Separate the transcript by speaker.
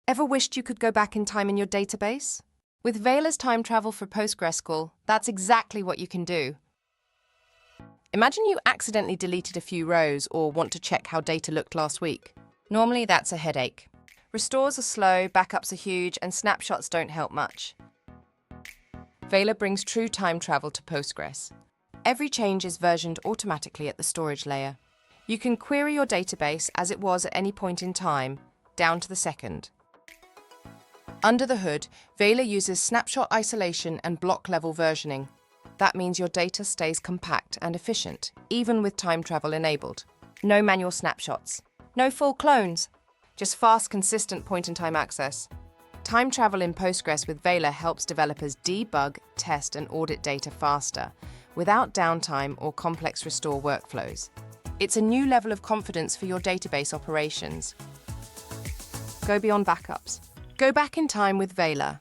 Speaker 1: Ever wished you could go back in time in your database? With Vela's time travel for PostgreSQL, that's exactly what you can do. Imagine you accidentally deleted a few rows or want to check how data looked last week. Normally, that's a headache. Restores are slow, backups are huge, and snapshots don't help much. Vela brings true time travel to Postgres. Every change is versioned automatically at the storage layer. You can query your database as it was at any point in time, down to the second. Under the hood, Vela uses snapshot isolation and block-level versioning. That means your data stays compact and efficient, even with time travel enabled. No manual snapshots. No full clones. Just fast, consistent point-in-time access. Time travel in Postgres with Vela helps developers debug, test, and audit data faster, without downtime or complex restore workflows. It's a new level of confidence for your database operations. Go beyond backups. Go back in time with Vela.